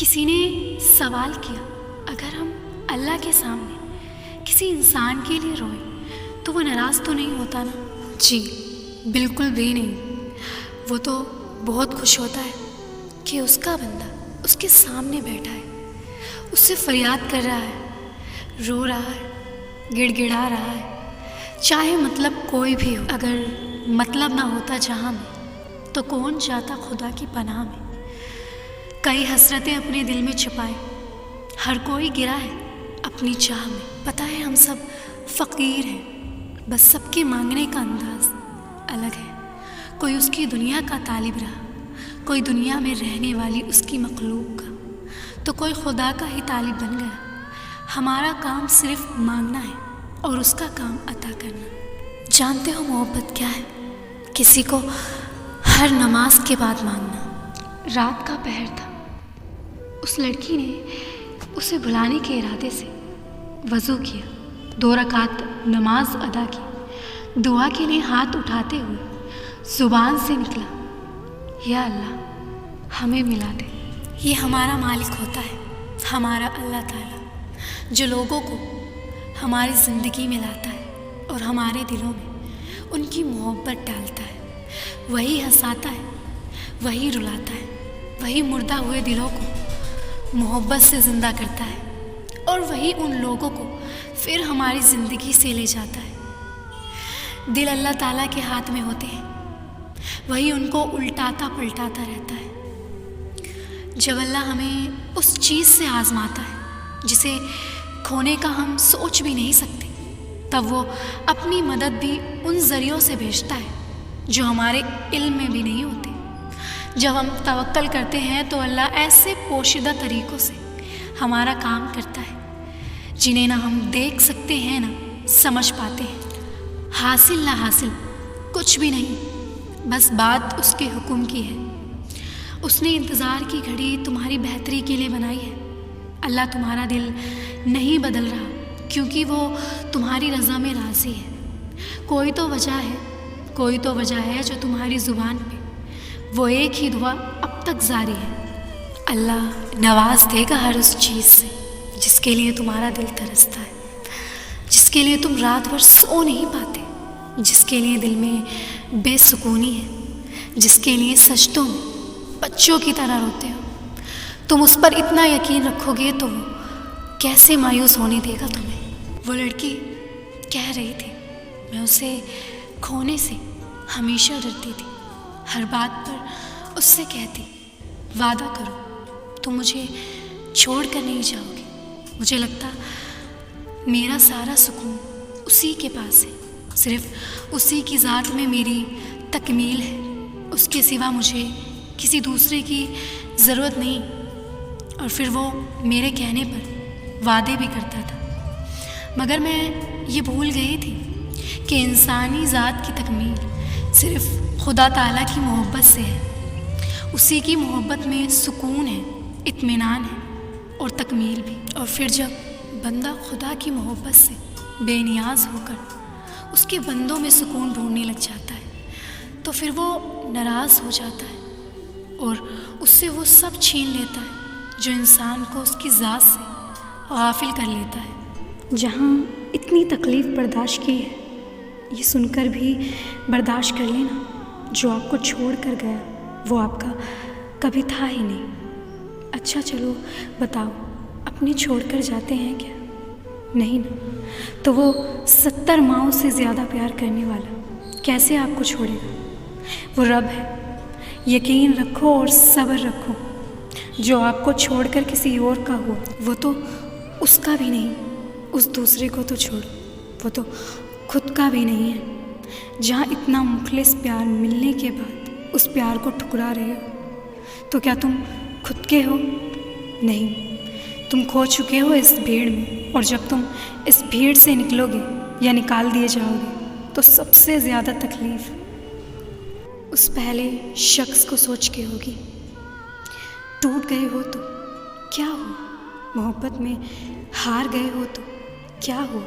کسی نے سوال کیا، اگر ہم اللہ کے سامنے کسی انسان کے لیے روئیں تو وہ ناراض تو نہیں ہوتا نا؟ جی بالکل بھی نہیں، وہ تو بہت خوش ہوتا ہے کہ اس کا بندہ اس کے سامنے بیٹھا ہے، اس سے فریاد کر رہا ہے، رو رہا ہے، گڑ گڑا رہا ہے، چاہے مطلب کوئی بھی ہو۔ اگر مطلب نہ ہوتا جہاں میں تو کون جاتا خدا کی پناہ میں؟ کئی حسرتیں اپنے دل میں چھپائے، ہر کوئی گرا ہے اپنی چاہ میں۔ پتہ ہے ہم سب فقیر ہیں، بس سب کے مانگنے کا انداز الگ ہے۔ کوئی اس کی دنیا کا طالب رہا، کوئی دنیا میں رہنے والی اس کی مخلوق کا، تو کوئی خدا کا ہی طالب بن گیا۔ ہمارا کام صرف مانگنا ہے اور اس کا کام عطا کرنا۔ جانتے ہو محبت کیا ہے؟ کسی کو ہر نماز کے بعد مانگنا۔ رات کا پہر تھا، اس لڑکی نے اسے بھلانے کے ارادے سے وضو کیا، 2 رکعت نماز ادا کی، دعا کے لیے ہاتھ اٹھاتے ہوئے زبان سے نکلا، یا اللہ ہمیں ملا دے۔ یہ ہمارا مالک ہوتا ہے، ہمارا اللہ تعالیٰ، جو لوگوں کو ہماری زندگی میں لاتا ہے اور ہمارے دلوں میں ان کی محبت ڈالتا ہے۔ وہی ہنساتا ہے، وہی رلاتا ہے، وہی مردہ ہوئے دلوں کو محبت سے زندہ کرتا ہے، اور وہی ان لوگوں کو پھر ہماری زندگی سے لے جاتا ہے۔ دل اللہ تعالیٰ کے ہاتھ میں ہوتے ہیں، وہی ان کو الٹاتا پلٹاتا رہتا ہے۔ جب اللہ ہمیں اس چیز سے آزماتا ہے جسے کھونے کا ہم سوچ بھی نہیں سکتے، تب وہ اپنی مدد بھی ان ذریعوں سے بھیجتا ہے جو ہمارے علم میں بھی نہیں ہوتے۔ جب ہم توکل کرتے ہیں تو اللہ ایسے پوشیدہ طریقوں سے ہمارا کام کرتا ہے جنہیں نہ ہم دیکھ سکتے ہیں نہ سمجھ پاتے ہیں۔ حاصل نہ حاصل کچھ بھی نہیں، بس بات اس کے حکم کی ہے۔ اس نے انتظار کی گھڑی تمہاری بہتری کے لیے بنائی ہے۔ اللہ تمہارا دل نہیں بدل رہا کیونکہ وہ تمہاری رضا میں راضی ہے۔ کوئی تو وجہ ہے جو تمہاری زبان پہ وہ ایک ہی دعا اب تک جاری ہے۔ اللہ نواز دے گا ہر اس چیز سے جس کے لیے تمہارا دل ترستا ہے، جس کے لیے تم رات بھر سو نہیں پاتے، جس کے لیے دل میں بے سکونی ہے، جس کے لیے سجدوں میں بچوں کی طرح روتے ہو۔ تم اس پر اتنا یقین رکھو گے تو وہ کیسے مایوس ہونے دے گا تمہیں؟ وہ لڑکی کہہ رہی تھی، میں اسے کھونے سے ہمیشہ ڈرتی تھی، ہر بات پر اس سے کہتی، وعدہ کرو تم مجھے چھوڑ کر نہیں جاؤ گے۔ مجھے لگتا میرا سارا سکون اسی کے پاس ہے، صرف اسی کی ذات میں میری تکمیل ہے، اس کے سوا مجھے کسی دوسرے کی ضرورت نہیں۔ اور پھر وہ میرے کہنے پر وعدے بھی کرتا تھا، مگر میں یہ بھول گئی تھی کہ انسانی ذات کی تکمیل صرف خدا تعالیٰ کی محبت سے ہے۔ اسی کی محبت میں سکون ہے، اطمینان ہے اور تکمیل بھی۔ اور پھر جب بندہ خدا کی محبت سے بے نیاز ہو کر اس کے بندوں میں سکون ڈھونڈنے لگ جاتا ہے تو پھر وہ ناراض ہو جاتا ہے اور اس سے وہ سب چھین لیتا ہے جو انسان کو اس کی ذات سے غافل کر لیتا ہے۔ جہاں اتنی تکلیف برداشت کی ہے، یہ سن کر بھی برداشت کر لینا، جو آپ کو چھوڑ کر گیا وہ آپ کا کبھی تھا ہی نہیں۔ اچھا چلو بتاؤ، اپنے چھوڑ کر جاتے ہیں کیا؟ نہیں نا، تو وہ 70 ماؤں سے زیادہ پیار کرنے والا کیسے آپ کو چھوڑے گا؟ وہ رب ہے، یقین رکھو اور صبر رکھو۔ جو آپ کو چھوڑ کر کسی اور کا ہوا وہ تو اس کا بھی نہیں، اس دوسرے کو تو چھوڑو، وہ تو خود کا بھی نہیں ہے۔ جہاں اتنا مخلص پیار ملنے کے بعد اس پیار کو ٹھکرا رہے ہو تو کیا تم خود کے ہو؟ نہیں، تم کھو چکے ہو اس بھیڑ میں، اور جب تم اس بھیڑ سے نکلو گے یا نکال دیے جاؤ گے تو سب سے زیادہ تکلیف اس پہلے شخص کو سوچ کے ہوگی۔ ٹوٹ گئے ہو تو کیا ہوا؟ محبت میں ہار گئے ہو تو کیا ہوا؟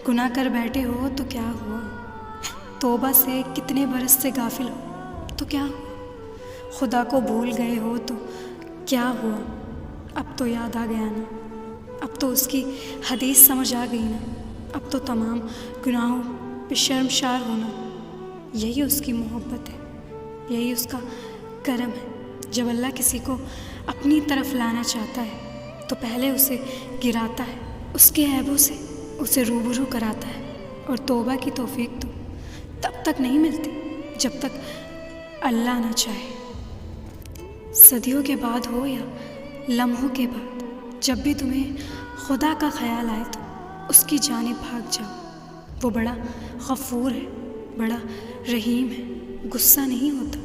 گناہ کر بیٹھے ہو تو کیا ہوا؟ توبہ سے کتنے برس سے غافل ہو تو کیا ہوا؟ خدا کو بھول گئے ہو تو کیا ہوا؟ اب تو یاد آ گیا نا، اب تو اس کی حدیث سمجھ آ گئی نا، اب تو تمام گناہوں پہ شرمسار ہونا، یہی اس کی محبت ہے، یہی اس کا کرم ہے۔ جب اللہ کسی کو اپنی طرف لانا چاہتا ہے تو پہلے اسے گراتا ہے، اس کے عیبوں سے اسے روبرو کراتا ہے، اور توبہ کی توفیق تو تب تک نہیں ملتی جب تک اللہ نہ چاہے۔ صدیوں کے بعد ہو یا لمحوں کے بعد، جب بھی تمہیں خدا کا خیال آئے تو اس کی جانب بھاگ جاؤ۔ وہ بڑا غفور ہے، بڑا رحیم ہے، غصہ نہیں ہوتا،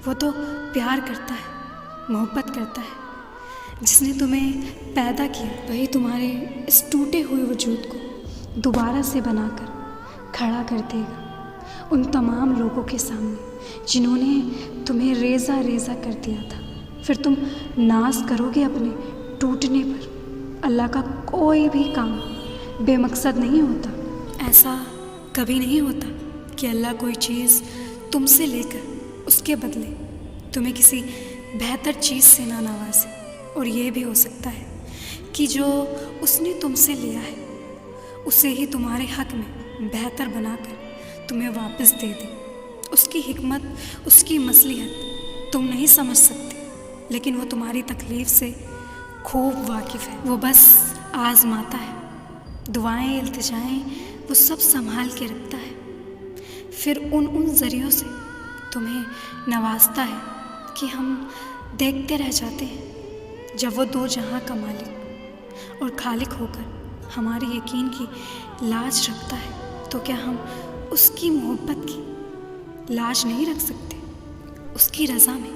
وہ تو پیار کرتا ہے، محبت کرتا ہے۔ جس نے تمہیں پیدا کیا وہی تمہارے اس ٹوٹے ہوئے وجود کو دوبارہ سے بنا کر کھڑا کر دے گا ان تمام لوگوں کے سامنے جنہوں نے تمہیں ریزہ ریزہ کر دیا تھا۔ پھر تم ناز کرو گے اپنے ٹوٹنے پر۔ اللہ کا کوئی بھی کام بے مقصد نہیں ہوتا۔ ایسا کبھی نہیں ہوتا کہ اللہ کوئی چیز تم سے لے کر اس کے بدلے تمہیں کسی بہتر چیز سے نہ نوازے، اور یہ بھی ہو سکتا ہے کہ جو اس نے تم سے لیا ہے اسے ہی تمہارے حق میں بہتر بنا کر تمہیں واپس دے دے۔ اس کی حکمت، اس کی مصلحت تم نہیں سمجھ سکتے، لیکن وہ تمہاری تکلیف سے خوب واقف ہے۔ وہ بس آزماتا ہے، دعائیں، التجائیں وہ سب سنبھال کے رکھتا ہے، پھر ان ذریعوں سے تمہیں نوازتا ہے کہ ہم دیکھتے رہ جاتے ہیں۔ جب وہ دو جہاں کا مالک اور خالق ہو کر ہماری یقین کی لاج رکھتا ہے تو کیا ہم اس کی محبت کی لاج نہیں رکھ سکتے؟ اس کی رضا میں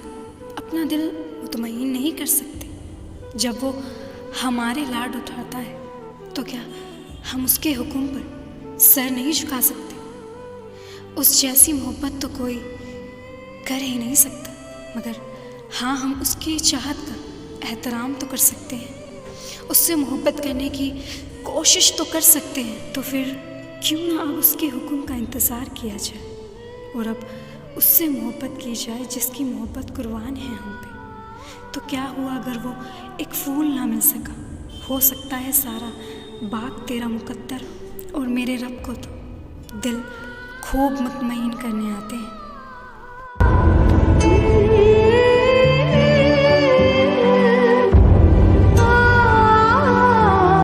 اپنا دل مطمئن نہیں کر سکتے؟ جب وہ ہمارے لاڈ اٹھاتا ہے تو کیا ہم اس کے حکم پر سر نہیں جھکا سکتے؟ اس جیسی محبت تو کوئی کر ہی نہیں سکتا، مگر ہاں ہم اس کی چاہت کا احترام تو کر سکتے ہیں، اس سے محبت کرنے کی کوشش تو کر سکتے ہیں۔ تو پھر کیوں نہ اب اس کے حکم کا انتظار کیا جائے اور اب اس سے محبت کی جائے جس کی محبت قربان ہے ہم پہ۔ تو کیا ہوا اگر وہ ایک پھول نہ مل سکا؟ ہو سکتا ہے سارا باغ تیرا مقدر ہو، اور میرے رب کو تو دل خوب مطمئن کرنے آتے ہیں۔